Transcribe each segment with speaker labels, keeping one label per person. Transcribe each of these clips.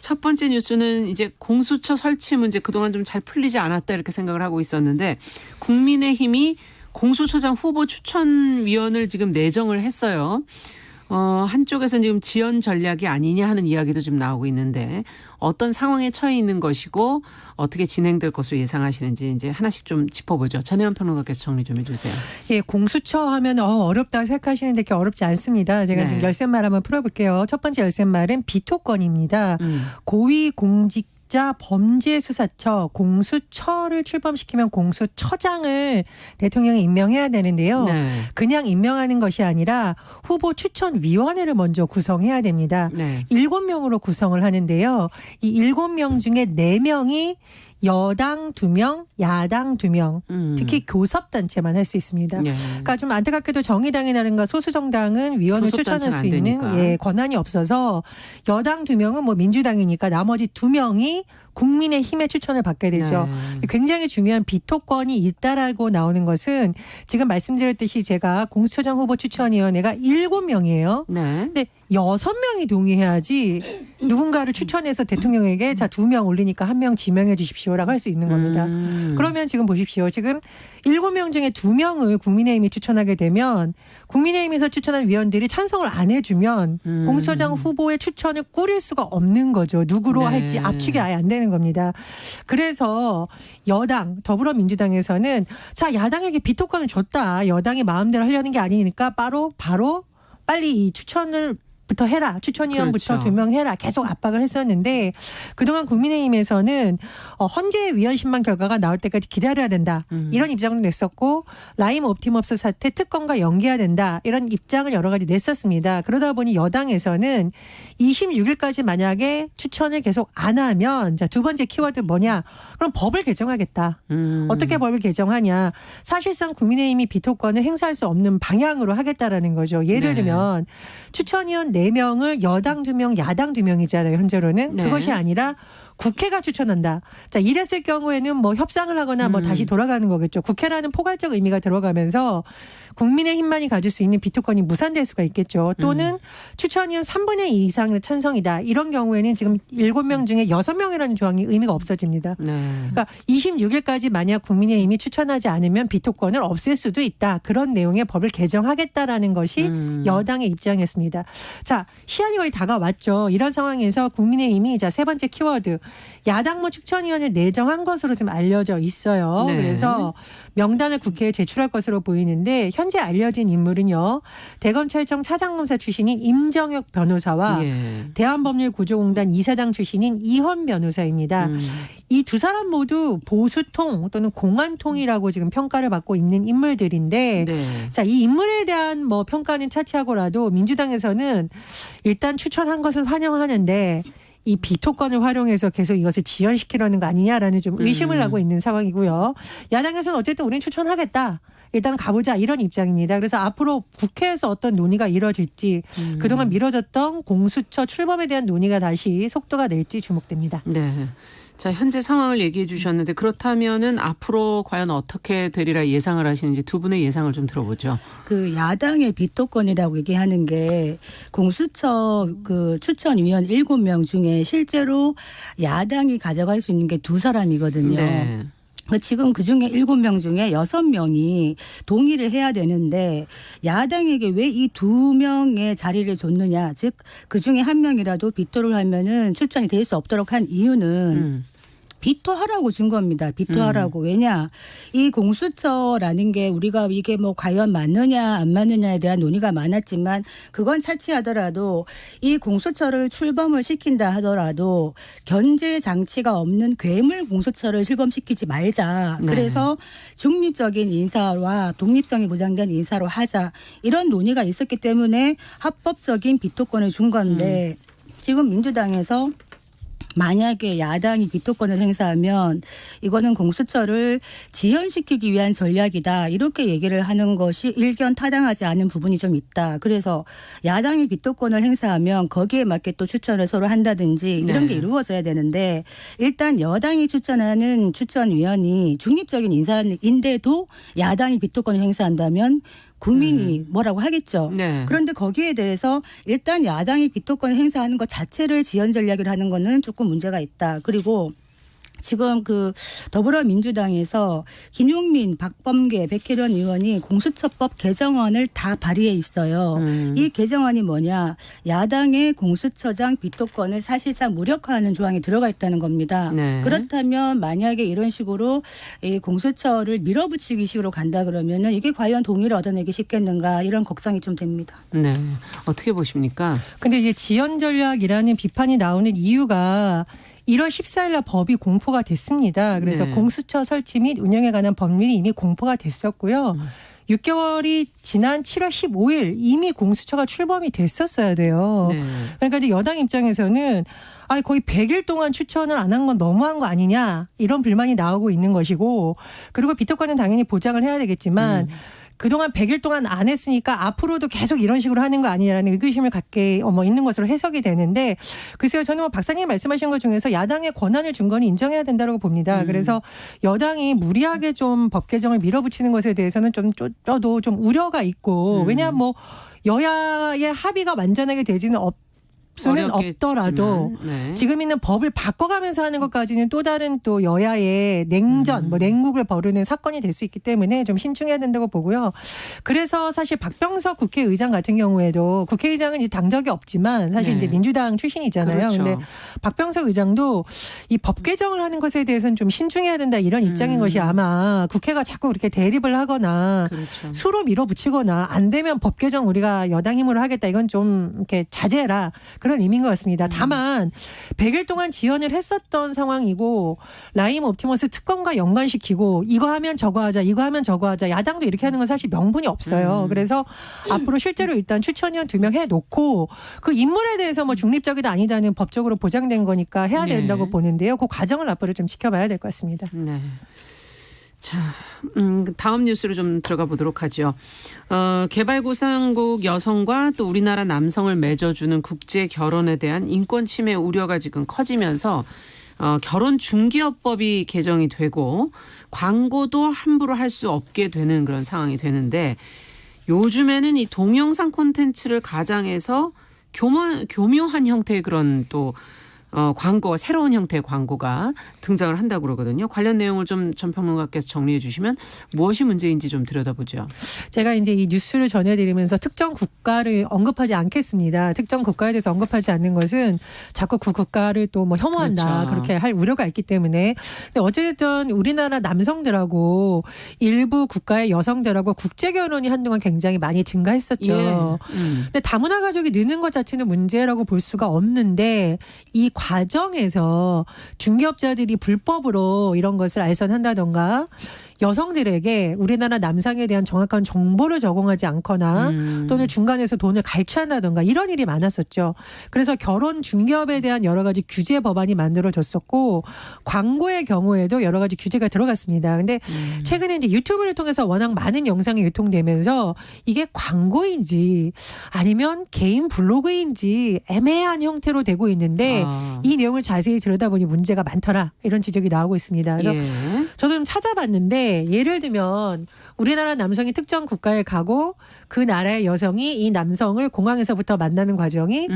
Speaker 1: 첫 번째 뉴스는 이제 공수처 설치 문제 그동안 좀 잘 풀리지 않았다 이렇게 생각을 하고 있었는데 국민의힘이 공수처장 후보 추천위원을 지금 내정을 했어요. 한쪽에서는 지금 지연 전략이 아니냐 하는 이야기도 좀 나오고 있는데 어떤 상황에 처해 있는 것이고 어떻게 진행될 것으로 예상하시는지 이제 하나씩 좀 짚어보죠. 전혜연 평론가께서 정리 좀 해주세요.
Speaker 2: 예, 공수처 하면 어렵다고 생각하시는데 그렇게 어렵지 않습니다. 제가
Speaker 1: 네.
Speaker 2: 지금 열쇠말 한번 풀어볼게요. 첫 번째 열쇠말은 비토권입니다. 고위공직 범죄수사처 공수처를 출범시키면 공수처장을 대통령이 임명해야 되는데요.
Speaker 1: 네.
Speaker 2: 그냥 임명하는 것이 아니라 후보 추천위원회를 먼저 구성해야 됩니다.
Speaker 1: 네.
Speaker 2: 7명으로 구성을 하는데요. 이 7명 중에 4명이 여당 2명, 야당 2명, 특히 교섭단체만 할 수 있습니다.
Speaker 1: 예.
Speaker 2: 그러니까 좀 안타깝게도 정의당이라든가 소수정당은 위원을 추천할 수 있는 권한이 없어서 여당 2명은 뭐 민주당이니까 나머지 2명이 국민의힘의 추천을 받게 되죠.
Speaker 1: 네.
Speaker 2: 굉장히 중요한 비토권이 있다라고 나오는 것은 지금 말씀드렸듯이 제가 공수처장 후보 추천위원회가 7명이에요.
Speaker 1: 네.
Speaker 2: 근데 6명이 동의해야지 누군가를 추천해서 대통령에게 자 2명 올리니까 1명 지명해 주십시오라고 할 수 있는 겁니다. 그러면 지금 보십시오. 지금 7명 중에 2명을 국민의힘이 추천하게 되면 국민의힘에서 추천한 위원들이 찬성을 안 해주면 공수처장 후보의 추천을 꾸릴 수가 없는 거죠. 누구로
Speaker 1: 네.
Speaker 2: 할지 압축이 아예 안 되는 겁니다. 그래서 여당 더불어민주당에서는 자 야당에게 비토권을 줬다. 여당이 마음대로 하려는 게 아니니까 바로 빨리 이 추천을 부터 해라. 추천위원부터
Speaker 1: 그렇죠.
Speaker 2: 2명 해라. 계속 압박을 했었는데 그동안 국민의힘에서는 헌재 위원심만 결과가 나올 때까지 기다려야 된다. 이런 입장을 냈었고 라임 옵티머스 사태 특검과 연계해야 된다. 이런 입장을 여러 가지 냈었습니다. 그러다 보니 여당에서는 26일까지 만약에 추천을 계속 안 하면 자, 두 번째 키워드 뭐냐. 그럼 법을 개정하겠다. 어떻게 법을 개정하냐. 사실상 국민의힘이 비토권을 행사할 수 없는 방향으로 하겠다라는 거죠. 예를
Speaker 1: 네.
Speaker 2: 들면 추천위원 4명을 여당 2명, 야당 2명이잖아요. 현재로는.
Speaker 1: 네.
Speaker 2: 그것이 아니라 국회가 추천한다. 자, 이랬을 경우에는 뭐 협상을 하거나 뭐 다시 돌아가는 거겠죠. 국회라는 포괄적 의미가 들어가면서 국민의힘만이 가질 수 있는 비토권이 무산될 수가 있겠죠. 또는 추천위원 3분의 2 이상의 찬성이다. 이런 경우에는 지금 7명 중에 6명이라는 조항이 의미가 없어집니다.
Speaker 1: 네.
Speaker 2: 그러니까 26일까지 만약 국민의힘이 추천하지 않으면 비토권을 없앨 수도 있다. 그런 내용의 법을 개정하겠다라는 것이 여당의 입장이었습니다. 자, 시한이 거의 다가왔죠. 이런 상황에서 국민의힘이 자, 세 번째 키워드 야당무 추천위원을 내정한 것으로 좀 알려져 있어요.
Speaker 1: 네.
Speaker 2: 그래서 명단을 국회에 제출할 것으로 보이는데 현재 알려진 인물은요. 대검찰청 차장검사 출신인 임정혁 변호사와
Speaker 1: 예.
Speaker 2: 대한법률구조공단 이사장 출신인 이헌 변호사입니다. 이 두 사람 모두 보수통 또는 공안통이라고 지금 평가를 받고 있는 인물들인데
Speaker 1: 네.
Speaker 2: 자, 이 인물에 대한 뭐 평가는 차치하고라도 민주당에서는 일단 추천한 것은 환영하는데 이 비토권을 활용해서 계속 이것을 지연시키려는 거 아니냐라는 좀 의심을 하고 있는 상황이고요. 야당에서는 어쨌든 우리는 추천하겠다. 일단 가보자 이런 입장입니다. 그래서 앞으로 국회에서 어떤 논의가 이뤄질지 그동안 미뤄졌던 공수처 출범에 대한 논의가 다시 속도가 낼지 주목됩니다.
Speaker 1: 네. 자, 현재 상황을 얘기해 주셨는데 그렇다면은 앞으로 과연 어떻게 되리라 예상을 하시는지 두 분의 예상을 좀 들어보죠.
Speaker 3: 그 야당의 비토권이라고 얘기하는 게 공수처 그 추천위원 7명 중에 실제로 야당이 가져갈 수 있는 게 2사람이거든요.
Speaker 1: 네.
Speaker 3: 지금 그중에 7명 중에 6명이 동의를 해야 되는데 야당에게 왜 이 2명의 자리를 줬느냐. 즉 그중에 1명이라도 비토를 하면은 추천이 될 수 없도록 한 이유는 비토하라고 준 겁니다. 비토하라고. 왜냐. 이 공수처라는 게 우리가 이게 뭐 과연 맞느냐 안 맞느냐에 대한 논의가 많았지만 그건 차치하더라도 이 공수처를 출범을 시킨다 하더라도 견제 장치가 없는 괴물 공수처를 출범시키지 말자.
Speaker 1: 네.
Speaker 3: 그래서 중립적인 인사와 독립성이 보장된 인사로 하자. 이런 논의가 있었기 때문에 합법적인 비토권을 준 건데 지금 민주당에서 만약에 야당이 비토권을 행사하면 이거는 공수처를 지연시키기 위한 전략이다. 이렇게 얘기를 하는 것이 일견 타당하지 않은 부분이 좀 있다. 그래서 야당이 비토권을 행사하면 거기에 맞게 또 추천을 서로 한다든지 이런
Speaker 1: 네.
Speaker 3: 게 이루어져야 되는데 일단 여당이 추천하는 추천위원이 중립적인 인사인데도 야당이 비토권을 행사한다면 국민이 뭐라고 하겠죠.
Speaker 1: 네.
Speaker 3: 그런데 거기에 대해서 일단 야당이 비토권을 행사하는 것 자체를 지연 전략을 하는 거는 조금 문제가 있다. 그리고 지금 그 더불어민주당에서 김용민, 박범계, 백혜련 의원이 공수처법 개정안을 다 발의해 있어요. 이 개정안이 뭐냐? 야당의 공수처장 비토권을 사실상 무력화하는 조항이 들어가 있다는 겁니다.
Speaker 1: 네.
Speaker 3: 그렇다면 만약에 이런 식으로 이 공수처를 밀어붙이기 식으로 간다 그러면은 이게 과연 동의를 얻어내기 쉽겠는가 이런 걱정이 좀 됩니다.
Speaker 1: 네. 어떻게 보십니까?
Speaker 2: 근데 이제 지연 전략이라는 비판이 나오는 이유가 1월 14일 날 법이 공포가 됐습니다. 그래서
Speaker 1: 네.
Speaker 2: 공수처 설치 및 운영에 관한 법률이 이미 공포가 됐었고요. 6개월이 지난 7월 15일 이미 공수처가 출범이 됐었어야 돼요.
Speaker 1: 네.
Speaker 2: 그러니까 이제 여당 입장에서는 아니 거의 100일 동안 추천을 안 한 건 너무한 거 아니냐 이런 불만이 나오고 있는 것이고 그리고 비토권은 당연히 보장을 해야 되겠지만 그동안 100일 동안 안 했으니까 앞으로도 계속 이런 식으로 하는 거 아니냐라는 의구심을 갖게 있는 것으로 해석이 되는데 글쎄요 저는 뭐 박사님이 말씀하신 것 중에서 야당의 권한을 준 건 인정해야 된다고 봅니다. 그래서 여당이 무리하게 좀 법 개정을 밀어붙이는 것에 대해서는 저도 좀 우려가 있고 왜냐하면 뭐 여야의 합의가 완전하게 되지는 수는 없더라도
Speaker 1: 네.
Speaker 2: 지금 있는 법을 바꿔가면서 하는 것까지는 또 다른 또 여야의 냉전, 냉국을 벌이는 사건이 될 수 있기 때문에 좀 신중해야 된다고 보고요. 그래서 사실 박병석 국회의장 같은 경우에도 국회의장은 이제 당적이 없지만 사실
Speaker 1: 네.
Speaker 2: 이제 민주당 출신이잖아요.
Speaker 1: 그렇죠.
Speaker 2: 근데 박병석 의장도 이 법 개정을 하는 것에 대해서는 좀 신중해야 된다 이런 입장인 것이 아마 국회가 자꾸 그렇게 대립을 하거나
Speaker 1: 그렇죠.
Speaker 2: 수로 밀어붙이거나 안 되면 법 개정 우리가 여당 힘으로 하겠다 이건 좀 이렇게 자제해라. 그런 의미인 것 같습니다. 다만 100일 동안 지연을 했었던 상황이고 라임 옵티머스 특검과 연관시키고 이거 하면 저거 하자 이거 하면 저거 하자 야당도 이렇게 하는 건 사실 명분이 없어요. 그래서 앞으로 실제로 일단 추천위원 2명 해놓고 그 인물에 대해서 뭐 중립적이다 아니다는 법적으로 보장된 거니까 해야 된다고
Speaker 1: 네.
Speaker 2: 보는데요. 그 과정을 앞으로 좀 지켜봐야 될 것 같습니다.
Speaker 1: 네. 자, 다음 뉴스로 좀 들어가 보도록 하죠. 개발도상국 여성과 또 우리나라 남성을 맺어주는 국제 결혼에 대한 인권 침해 우려가 지금 커지면서 결혼 중개업법이 개정이 되고 광고도 함부로 할 수 없게 되는 그런 상황이 되는데 요즘에는 이 동영상 콘텐츠를 가장해서 교묘한 형태의 그런 또 광고가 새로운 형태의 광고가 등장을 한다고 그러거든요. 관련 내용을 좀 전 평론가께서 정리해 주시면 무엇이 문제인지 좀 들여다보죠.
Speaker 2: 제가 이제 이 뉴스를 전해드리면서 특정 국가를 언급하지 않겠습니다. 특정 국가에 대해서 언급하지 않는 것은 자꾸 그 국가를 또 뭐 혐오한다
Speaker 1: 그렇죠.
Speaker 2: 그렇게 할 우려가 있기 때문에. 근데 어쨌든 우리나라 남성들하고 일부 국가의 여성들하고 국제 결혼이 한동안 굉장히 많이 증가했었죠.
Speaker 1: 예.
Speaker 2: 근데 다문화 가족이 느는 것 자체는 문제라고 볼 수가 없는데 이 과정에서 중개업자들이 불법으로 이런 것을 알선한다던가 여성들에게 우리나라 남성에 대한 정확한 정보를 제공하지 않거나 또는 중간에서 돈을 갈취한다던가 이런 일이 많았었죠. 그래서 결혼 중개업에 대한 여러 가지 규제 법안이 만들어졌었고 광고의 경우에도 여러 가지 규제가 들어갔습니다. 근데 최근에 이제 유튜브를 통해서 워낙 많은 영상이 유통되면서 이게 광고인지 아니면 개인 블로그인지 애매한 형태로 되고 있는데 이 내용을 자세히 들여다보니 문제가 많더라 이런 지적이 나오고 있습니다. 그래서 저도 좀 찾아봤는데 예를 들면 우리나라 남성이 특정 국가에 가고 그 나라의 여성이 이 남성을 공항에서부터 만나는 과정이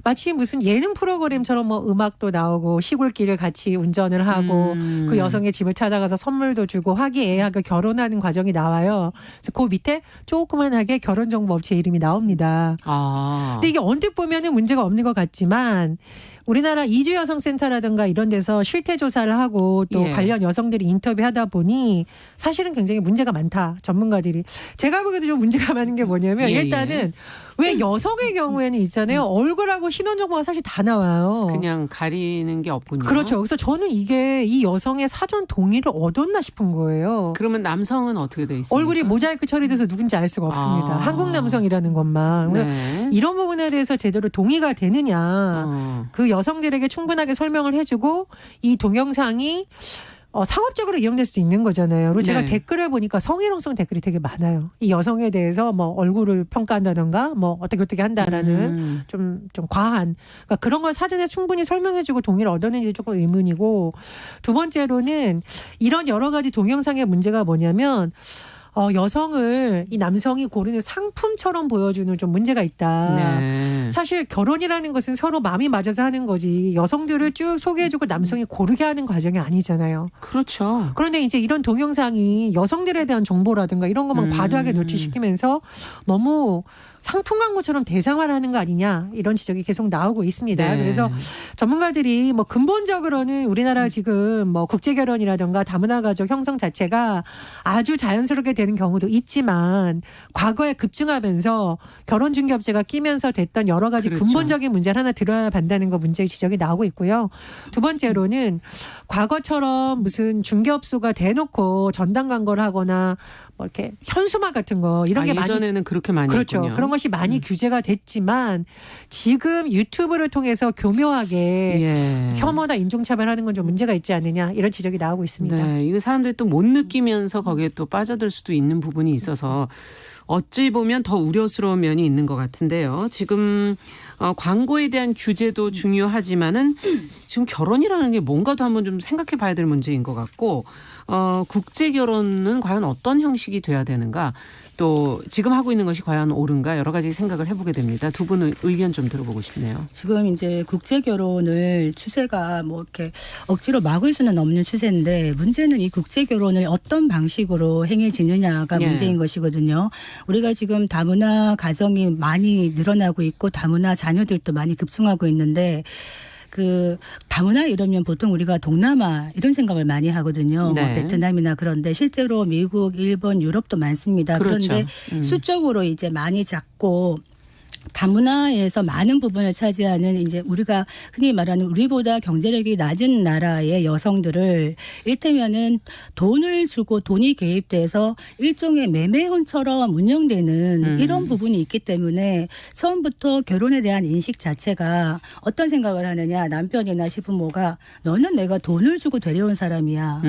Speaker 2: 마치 무슨 예능 프로그램처럼 뭐 음악도 나오고 시골길을 같이 운전을 하고 그 여성의 집을 찾아가서 선물도 주고 화기애애하게 결혼하는 과정이 나와요. 그래서 그 밑에 조그만하게 결혼정보업체 이름이 나옵니다. 근데 이게 언뜻 보면은 문제가 없는 것 같지만 우리나라 이주여성센터라든가 이런 데서 실태조사를 하고 또
Speaker 1: 예.
Speaker 2: 관련 여성들이 인터뷰하다 보니 사실은 굉장히 문제가 많다. 전문가들이. 제가 보기에도 좀 문제가 많은 게 뭐냐면
Speaker 1: 예,
Speaker 2: 일단은 왜 여성의 경우에는 있잖아요. 얼굴하고 신원정보가 사실 다 나와요.
Speaker 1: 그냥 가리는 게 없군요.
Speaker 2: 그렇죠. 그래서 저는 이게 이 여성의 사전 동의를 얻었나 싶은 거예요.
Speaker 1: 그러면 남성은 어떻게 돼 있습니까?
Speaker 2: 얼굴이 모자이크 처리돼서 누군지 알 수가 없습니다. 한국 남성이라는 것만.
Speaker 1: 네.
Speaker 2: 이런 부분에 대해서 제대로 동의가 되느냐. 그 여성들에게 충분하게 설명을 해주고 이 동영상이 상업적으로 이용될 수도 있는 거잖아요. 그리고 제가
Speaker 1: 네.
Speaker 2: 댓글을 보니까 성희롱성 댓글이 되게 많아요. 이 여성에 대해서 뭐 얼굴을 평가한다던가 뭐 어떻게 한다라는 좀 과한 그러니까 그런 걸 사전에 충분히 설명해주고 동의를 얻었는지 조금 의문이고 두 번째로는 이런 여러 가지 동영상의 문제가 뭐냐면 여성을 이 남성이 고르는 상품처럼 보여주는 좀 문제가 있다.
Speaker 1: 네.
Speaker 2: 사실 결혼이라는 것은 서로 마음이 맞아서 하는 거지 여성들을 쭉 소개해주고 남성이 고르게 하는 과정이 아니잖아요.
Speaker 1: 그렇죠.
Speaker 2: 그런데 이제 이런 동영상이 여성들에 대한 정보라든가 이런 것만 과도하게 노출시키면서 너무 상품 광고처럼 대상화하는 거 아니냐 이런 지적이 계속 나오고 있습니다.
Speaker 1: 네.
Speaker 2: 그래서 전문가들이 뭐 근본적으로는 우리나라 지금 뭐 국제 결혼이라든가 다문화 가족 형성 자체가 아주 자연스럽게 되는 경우도 있지만 과거에 급증하면서 결혼 중개업체가 끼면서 됐던 여러 가지
Speaker 1: 그렇죠.
Speaker 2: 근본적인 문제를 하나 들어야 한다는 거 문제 지적이 나오고 있고요. 두 번째로는 과거처럼 무슨 중개업소가 대놓고 전담 광고를 하거나 뭐 이렇게 현수막 같은 거 이런 게 많이
Speaker 1: 예전에는 그렇게 많이
Speaker 2: 그렇죠.
Speaker 1: 했군요.
Speaker 2: 그런 것이 많이 규제가 됐지만 지금 유튜브를 통해서 교묘하게
Speaker 1: 예.
Speaker 2: 혐오나 인종차별하는 건 좀 문제가 있지 않느냐 이런 지적이 나오고 있습니다.
Speaker 1: 네, 이거 사람들이 또 못 느끼면서 거기에 또 빠져들 수도 있는 부분이 있어서 어찌 보면 더 우려스러운 면이 있는 것 같은데요. 지금 광고에 대한 규제도 중요하지만은 지금 결혼이라는 게 뭔가도 한번 좀 생각해 봐야 될 문제인 것 같고 국제 결혼은 과연 어떤 형식이 돼야 되는가 또 지금 하고 있는 것이 과연 옳은가 여러 가지 생각을 해보게 됩니다. 두 분의 의견 좀 들어보고 싶네요.
Speaker 3: 지금 이제 국제 결혼을 추세가 뭐 이렇게 억지로 막을 수는 없는 추세인데 문제는 이 국제 결혼을 어떤 방식으로 행해지느냐가
Speaker 1: 예.
Speaker 3: 문제인 것이거든요. 우리가 지금 다문화 가정이 많이 늘어나고 있고 다문화 자녀들도 많이 급증하고 있는데 그 다문화 이러면 보통 우리가 동남아 이런 생각을 많이 하거든요.
Speaker 1: 네.
Speaker 3: 뭐 베트남이나 그런데 실제로 미국, 일본, 유럽도 많습니다.
Speaker 1: 그렇죠.
Speaker 3: 그런데 수적으로 이제 많이 작고 다문화에서 많은 부분을 차지하는 이제 우리가 흔히 말하는 우리보다 경제력이 낮은 나라의 여성들을 일테면은 돈을 주고 돈이 개입돼서 일종의 매매혼처럼 운영되는 이런 부분이 있기 때문에 처음부터 결혼에 대한 인식 자체가 어떤 생각을 하느냐 남편이나 시부모가 너는 내가 돈을 주고 데려온 사람이야.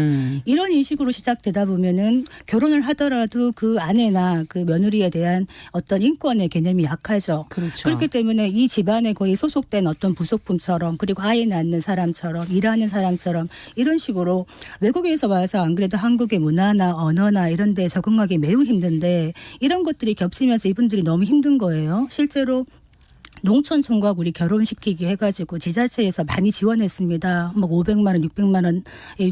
Speaker 3: 이런 인식으로 시작되다 보면은 결혼을 하더라도 그 아내나 그 며느리에 대한 어떤 인권의 개념이 약하죠.
Speaker 1: 그렇죠.
Speaker 3: 그렇기 때문에 이 집안에 거의 소속된 어떤 부속품처럼 그리고 아이 낳는 사람처럼 일하는 사람처럼 이런 식으로 외국에서 와서 안 그래도 한국의 문화나 언어나 이런 데 적응하기 매우 힘든데 이런 것들이 겹치면서 이분들이 너무 힘든 거예요. 실제로 농촌 총각 우리 결혼시키기 해가지고 지자체에서 많이 지원했습니다. 뭐 500만 원, 600만 원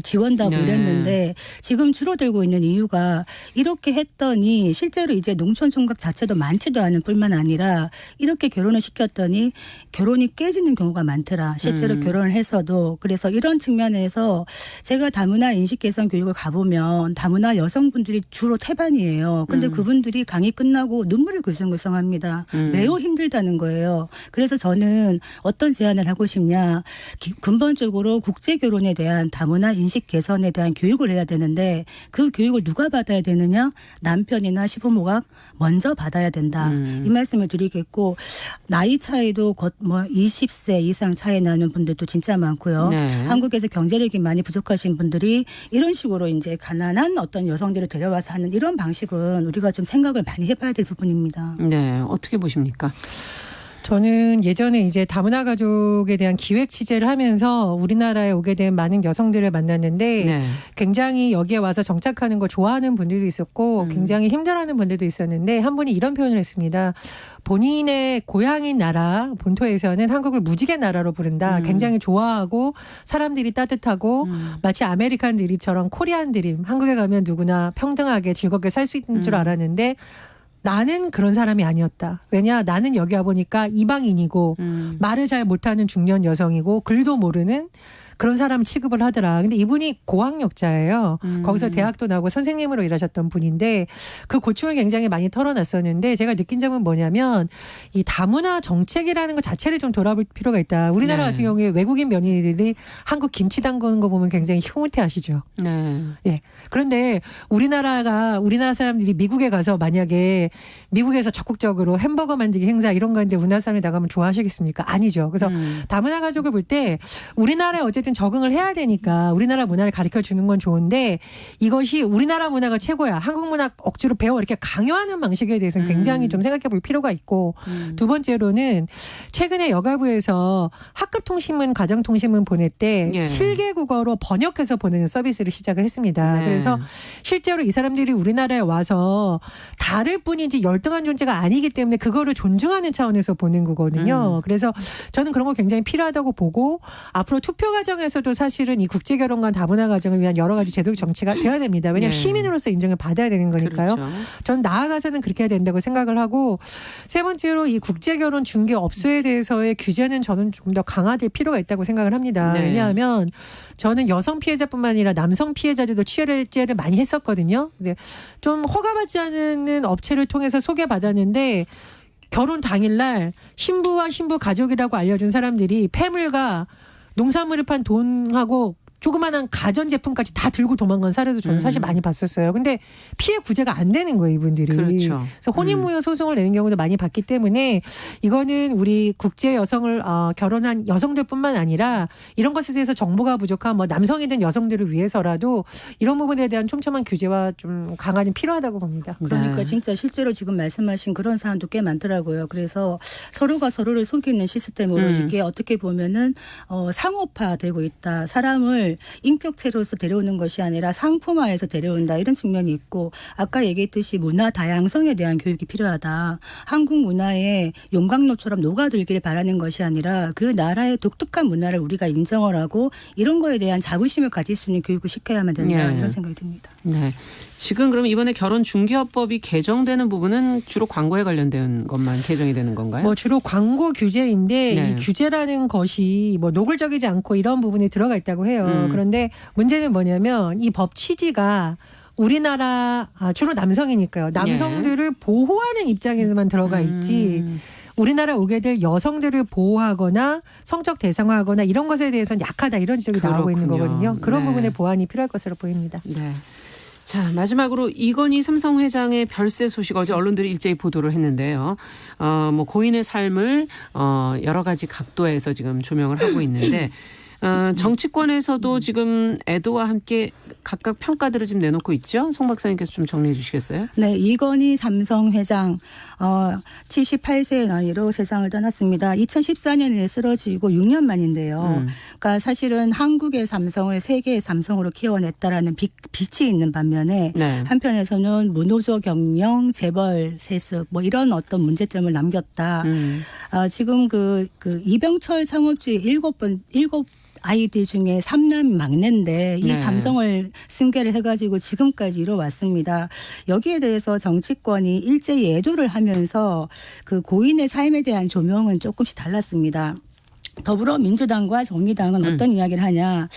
Speaker 3: 지원도 하고
Speaker 1: 네.
Speaker 3: 이랬는데 지금 줄어들고 있는 이유가 이렇게 했더니 실제로 이제 농촌 총각 자체도 많지도 않은 뿐만 아니라 이렇게 결혼을 시켰더니 결혼이 깨지는 경우가 많더라. 실제로 결혼을 해서도. 그래서 이런 측면에서 제가 다문화 인식 개선 교육을 가보면 다문화 여성분들이 주로 태반이에요. 근데 그분들이 강의 끝나고 눈물을 글썽글썽합니다. 매우 힘들다는 거예요. 그래서 저는 어떤 제안을 하고 싶냐. 근본적으로 국제 결혼에 대한 다문화 인식 개선에 대한 교육을 해야 되는데 그 교육을 누가 받아야 되느냐. 남편이나 시부모가 먼저 받아야 된다. 이 말씀을 드리겠고 나이 차이도 뭐 20세 이상 차이 나는 분들도 진짜 많고요.
Speaker 1: 네.
Speaker 3: 한국에서 경제력이 많이 부족하신 분들이 이런 식으로 이제 가난한 어떤 여성들을 데려와서 하는 이런 방식은 우리가 좀 생각을 많이 해봐야 될 부분입니다.
Speaker 1: 네, 어떻게 보십니까?
Speaker 2: 저는 예전에 이제 다문화 가족에 대한 기획 취재를 하면서 우리나라에 오게 된 많은 여성들을 만났는데
Speaker 1: 네.
Speaker 2: 굉장히 여기에 와서 정착하는 걸 좋아하는 분들도 있었고 굉장히 힘들어하는 분들도 있었는데 한 분이 이런 표현을 했습니다. 본인의 고향인 나라 본토에서는 한국을 무지개 나라로 부른다. 굉장히 좋아하고 사람들이 따뜻하고 마치 아메리칸 드림처럼 코리안 드림 한국에 가면 누구나 평등하게 즐겁게 살 수 있는 줄 알았는데 나는 그런 사람이 아니었다. 왜냐 나는 여기 와보니까 이방인이고 말을 잘 못하는 중년 여성이고 글도 모르는 그런 사람 취급을 하더라. 근데 이분이 고학력자예요. 거기서 대학도 나오고 선생님으로 일하셨던 분인데 그 고충을 굉장히 많이 털어놨었는데 제가 느낀 점은 뭐냐면 이 다문화 정책이라는 것 자체를 좀 돌아볼 필요가 있다. 우리나라
Speaker 1: 네.
Speaker 2: 같은 경우에 외국인 며느리들이 한국 김치 담그는 거 보면 굉장히 흐뭇해하시죠.
Speaker 1: 네.
Speaker 2: 예. 그런데 우리나라 사람들이 미국에 가서 만약에 미국에서 적극적으로 햄버거 만들기 행사 이런 거 하는데 우리나라 사람이 나가면 좋아하시겠습니까? 아니죠. 그래서 다문화 가족을 볼 때 우리나라에 어쨌든 어쨌든 적응을 해야 되니까 우리나라 문화를 가르쳐 주는 건 좋은데 이것이 우리나라 문화가 최고야. 한국 문화 억지로 배워 이렇게 강요하는 방식에 대해서는 굉장히 좀 생각해 볼 필요가 있고 두 번째로는 최근에 여가부에서 학급통신문, 가정통신문 보낼 때
Speaker 1: 예.
Speaker 2: 7개 국어로 번역해서 보내는 서비스를 시작을 했습니다.
Speaker 1: 네.
Speaker 2: 그래서 실제로 이 사람들이 우리나라에 와서 다를 뿐이지 열등한 존재가 아니기 때문에 그거를 존중하는 차원에서 보낸 거거든요. 그래서 저는 그런 거 굉장히 필요하다고 보고 앞으로 투표 과정에서도 사실은 이 국제결혼과 다문화 가정을 위한 여러 가지 제도적 정치가 돼야 됩니다. 왜냐하면
Speaker 1: 예.
Speaker 2: 시민으로서 인정을 받아야 되는 거니까요.
Speaker 1: 그렇죠.
Speaker 2: 전 나아가서는 그렇게 해야 된다고 생각을 하고 세 번째로 이 국제결혼 중개업소에 대해서의 규제는 저는 조금 더 강화될 필요가 있다고 생각을 합니다.
Speaker 1: 네.
Speaker 2: 왜냐하면 저는 여성 피해자뿐만 아니라 남성 피해자들도 취재를 많이 했었거든요. 근데 좀 허가받지 않는 업체를 통해서 소개받았는데 결혼 당일날 신부와 신부 가족이라고 알려준 사람들이 폐물과 농산물을 판 돈하고 조그마한 가전제품까지 다 들고 도망간 사례도 저는 사실 많이 봤었어요. 근데 피해 구제가 안 되는 거예요, 이분들이.
Speaker 1: 그렇죠.
Speaker 2: 그래서 혼인무효 소송을 내는 경우도 많이 봤기 때문에 이거는 우리 국제 여성을 결혼한 여성들뿐만 아니라 이런 것에 대해서 정보가 부족한 뭐 남성이든 여성들을 위해서라도 이런 부분에 대한 촘촘한 규제와 좀 강화는 필요하다고 봅니다.
Speaker 3: 그러니까
Speaker 1: 네.
Speaker 3: 진짜 실제로 지금 말씀하신 그런 사안도 꽤 많더라고요. 그래서 서로가 서로를 속이는 시스템으로 이게 어떻게 보면은 상호화되고 있다. 사람을 인격체로서 데려오는 것이 아니라 상품화해서 데려온다. 이런 측면이 있고 아까 얘기했듯이 문화 다양성에 대한 교육이 필요하다. 한국 문화에 용광로처럼 녹아들기를 바라는 것이 아니라 그 나라의 독특한 문화를 우리가 인정을 하고 이런 거에 대한 자부심을 가질 수 있는 교육을 시켜야만 된다.
Speaker 1: 예.
Speaker 3: 이런 생각이 듭니다.
Speaker 1: 네. 지금 그럼 이번에 결혼 중개업법이 개정되는 부분은 주로 광고에 관련된 것만 개정이 되는 건가요?
Speaker 2: 뭐 주로 광고 규제인데
Speaker 1: 네.
Speaker 2: 이 규제라는 것이 뭐 노골적이지 않고 이런 부분이 들어가 있다고 해요. 그런데 문제는 뭐냐면 이 법 취지가 우리나라 주로 남성이니까요. 남성들을 보호하는 입장에서만 들어가 있지. 우리나라 오게 될 여성들을 보호하거나 성적 대상화하거나 이런 것에 대해서는 약하다 이런 지적이 나오고 있는
Speaker 1: 그렇군요.
Speaker 2: 거거든요. 그런
Speaker 1: 네.
Speaker 2: 부분에 보완이 필요할 것으로 보입니다.
Speaker 1: 네. 자, 마지막으로 이건희 삼성 회장의 별세 소식 어제 언론들이 일제히 보도를 했는데요. 뭐 고인의 삶을 여러 가지 각도에서 지금 조명을 하고 있는데 정치권에서도 지금 애도와 함께 각각 평가들을 지금 내놓고 있죠. 송 박사님께서 좀 정리해 주시겠어요?
Speaker 3: 네, 이건희 삼성 회장 78세의 나이로 세상을 떠났습니다. 2014년에 쓰러지고 6년 만인데요. 그러니까 사실은 한국의 삼성을 세계의 삼성으로 키워냈다라는 빛이 있는 반면에
Speaker 1: 네.
Speaker 3: 한편에서는 무노조 경영, 재벌 세습 뭐 이런 어떤 문제점을 남겼다. 지금 그 이병철 창업주의 7 아이들 중에 3남 막내인데 이
Speaker 1: 네.
Speaker 3: 삼성을 승계를 해가지고 지금까지 이뤄왔습니다. 여기에 대해서 정치권이 일제히 애도를 하면서 그 고인의 삶에 대한 조명은 조금씩 달랐습니다. 더불어민주당과 정의당은 어떤 이야기를 하냐.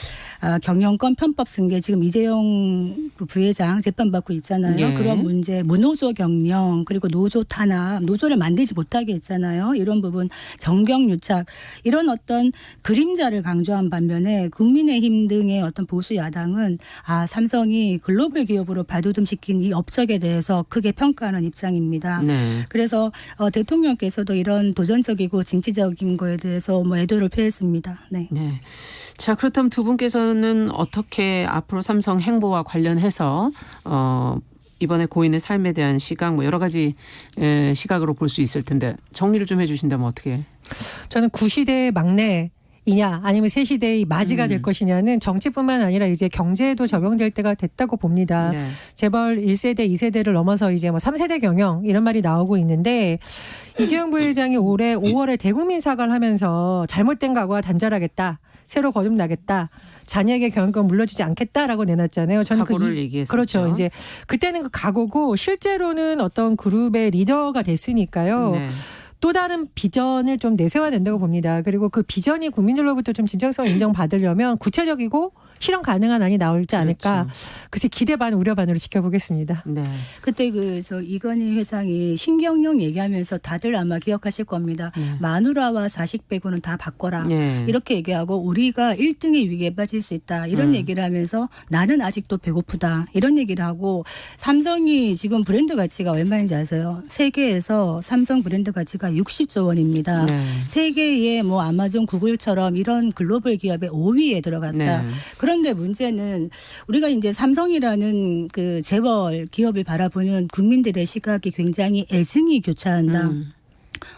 Speaker 3: 경영권 편법 승계 지금 이재용 부회장 재판받고 있잖아요.
Speaker 1: 예.
Speaker 3: 그런 문제 무노조 경영 그리고 노조 탄압 노조를 만들지 못하게 했잖아요. 이런 부분 정경유착 이런 어떤 그림자를 강조한 반면에 국민의힘 등의 어떤 보수 야당은 삼성이 글로벌 기업으로 발돋움시킨 이 업적에 대해서 크게 평가하는 입장입니다.
Speaker 1: 네.
Speaker 3: 그래서 대통령께서도 이런 도전적이고 진취적인 거에 대해서 애도를 표했습니다. 네.
Speaker 1: 네. 자, 그렇다면 두 분께서는 어떻게 앞으로 삼성 행보와 관련해서 이번에 고인의 삶에 대한 시각 뭐 여러 가지 시각으로 볼 수 있을 텐데 정리를 좀 해 주신다면 어떻게?
Speaker 2: 저는 구시대의 막내이냐 아니면 새 시대의 맞이가 될 것이냐는 정치뿐만 아니라 이제 경제에도 적용될 때가 됐다고 봅니다.
Speaker 1: 네.
Speaker 2: 재벌 1세대, 2세대를 넘어서 이제 뭐 3세대 경영 이런 말이 나오고 있는데 이재용 부회장이 올해 5월에 대국민 사과를 하면서 잘못된 각오와 단절하겠다. 새로 거듭나겠다. 자녀에게 경영권 물려주지 않겠다라고 내놨잖아요. 저는
Speaker 1: 각오를 얘기했었죠.
Speaker 2: 그렇죠. 이제 그때는 그 각오고 실제로는 어떤 그룹의 리더가 됐으니까요.
Speaker 1: 네.
Speaker 2: 또 다른 비전을 좀 내세워야 된다고 봅니다. 그리고 그 비전이 국민들로부터 좀 진정성 인정받으려면 구체적이고 실현 가능한 안이 나올지 않을까.
Speaker 1: 그렇죠.
Speaker 2: 글쎄 기대 반 우려 반으로 지켜보겠습니다.
Speaker 1: 네.
Speaker 3: 그때 저 이건희 회장이 신경영 얘기하면서 다들 아마 기억하실 겁니다. 마누라와 자식 빼고는 다 바꿔라.
Speaker 1: 네.
Speaker 3: 이렇게 얘기하고 우리가 1등의 위기에 빠질 수 있다. 이런 얘기를 하면서 나는 아직도 배고프다. 이런 얘기를 하고 삼성이 지금 브랜드 가치가 얼마인지 아세요? 세계에서 삼성 브랜드 가치가 60조 원입니다.
Speaker 1: 네.
Speaker 3: 세계의 뭐 아마존, 구글처럼 이런 글로벌 기업의 5위에 들어갔다.
Speaker 1: 네.
Speaker 3: 그런데 문제는 우리가 이제 삼성이라는 그 재벌 기업을 바라보는 국민들의 시각이 굉장히 애증이 교차한다.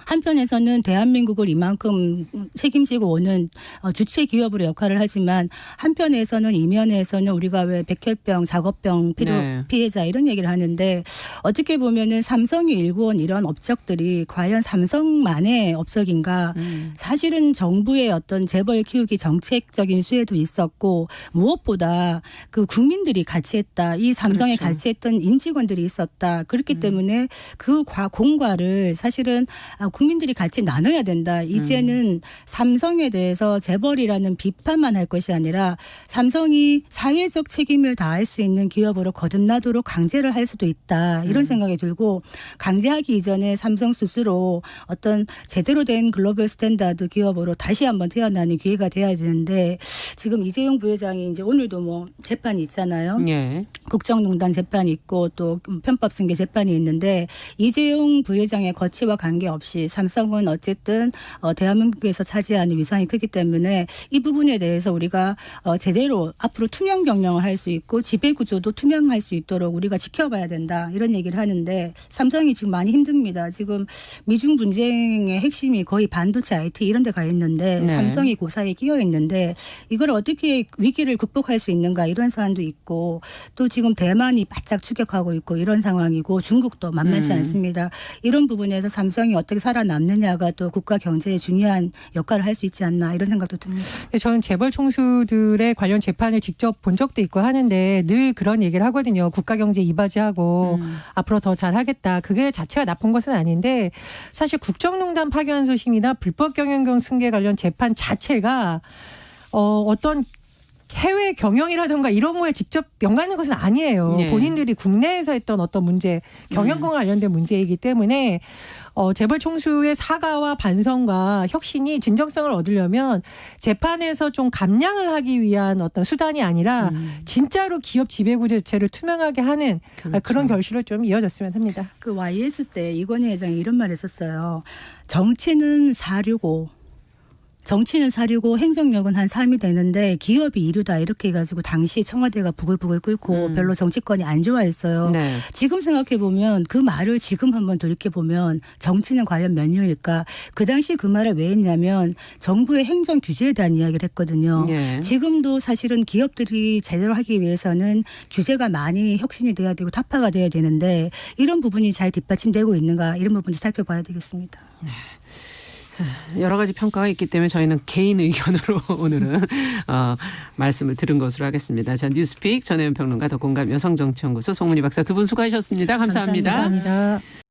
Speaker 3: 한편에서는 대한민국을 이만큼 책임지고 오는 주체 기업으로 역할을 하지만 한편에서는 이면에서는 우리가 왜 백혈병, 작업병
Speaker 1: 네.
Speaker 3: 피해자 이런 얘기를 하는데 어떻게 보면은 삼성이 일궈온 이런 업적들이 과연 삼성만의 업적인가? 사실은 정부의 어떤 재벌 키우기 정책적인 수혜도 있었고 무엇보다 그 국민들이 같이 했다. 이 삼성에
Speaker 1: 그렇죠.
Speaker 3: 같이 했던 임직원들이 있었다. 그렇기 때문에 그 공과를 사실은 국민들이 같이 나눠야 된다. 이제는 삼성에 대해서 재벌이라는 비판만 할 것이 아니라 삼성이 사회적 책임을 다할 수 있는 기업으로 거듭나도록 강제를 할 수도 있다. 이런 생각이 들고 강제하기 이전에 삼성 스스로 어떤 제대로 된 글로벌 스탠다드 기업으로 다시 한번 태어나는 기회가 돼야 되는데 지금 이재용 부회장이 이제 오늘도 뭐 재판이 있잖아요.
Speaker 1: 예.
Speaker 3: 국정농단 재판이 있고 또 편법 승계 재판이 있는데 이재용 부회장의 거취와 관계없이 삼성은 어쨌든 대한민국에서 차지하는 위상이 크기 때문에 이 부분에 대해서 우리가 제대로 앞으로 투명 경영을 할 수 있고 지배 구조도 투명할 수 있도록 우리가 지켜봐야 된다 이런 얘기를 하는데 삼성이 지금 많이 힘듭니다. 지금 미중 분쟁의 핵심이 거의 반도체 IT 이런 데 가 있는데
Speaker 1: 네.
Speaker 3: 삼성이 그 사이에 끼어 있는데 이걸 어떻게 위기를 극복할 수 있는가 이런 사안도 있고 또 지금 대만이 바짝 추격하고 있고 이런 상황이고 중국도 만만치 않습니다. 이런 부분에서 삼성이 어떻게 살아남느냐가 또 국가 경제에 중요한 역할을 할 수 있지 않나 이런 생각도 듭니다.
Speaker 2: 저는 재벌 총수들의 관련 재판을 직접 본 적도 있고 하는데 늘 그런 얘기를 하거든요. 국가 경제 이바지하고 앞으로 더 잘하겠다. 그게 자체가 나쁜 것은 아닌데 사실 국정농단 파기환 소심이나 불법 경영권 승계 관련 재판 자체가 어떤 해외 경영이라든가 이런 거에 직접 연관된 것은 아니에요.
Speaker 1: 네.
Speaker 2: 본인들이 국내에서 했던 어떤 문제, 경영권과 관련된 문제이기 때문에 재벌 총수의 사과와 반성과 혁신이 진정성을 얻으려면 재판에서 좀 감량을 하기 위한 어떤 수단이 아니라 진짜로 기업 지배구조 자체를 투명하게 하는
Speaker 1: 그렇죠.
Speaker 2: 그런 결실로 좀 이어졌으면 합니다.
Speaker 3: 그 YS 때 이건희 회장이 이런 말 했었어요. 정치는 사류고 행정력은 한 3이 되는데 기업이 2류다 이렇게 해가지고 당시 청와대가 부글부글 끓고 별로 정치권이 안 좋아했어요.
Speaker 1: 네.
Speaker 3: 지금 생각해 보면 그 말을 지금 한번 돌이켜 보면 정치는 과연 몇 류일까? 그 당시 그 말을 왜 했냐면 정부의 행정 규제에 대한 이야기를 했거든요.
Speaker 1: 네.
Speaker 3: 지금도 사실은 기업들이 제대로 하기 위해서는 규제가 많이 혁신이 돼야 되고 타파가 돼야 되는데 이런 부분이 잘 뒷받침되고 있는가 이런 부분도 살펴봐야 되겠습니다.
Speaker 1: 여러 가지 평가가 있기 때문에 저희는 개인 의견으로 오늘은 말씀을 들은 것으로 하겠습니다. 자, 뉴스픽 전혜연 평론가 더공감 여성정치연구소 송문희 박사 두 분 수고하셨습니다. 감사합니다.
Speaker 2: 감사합니다.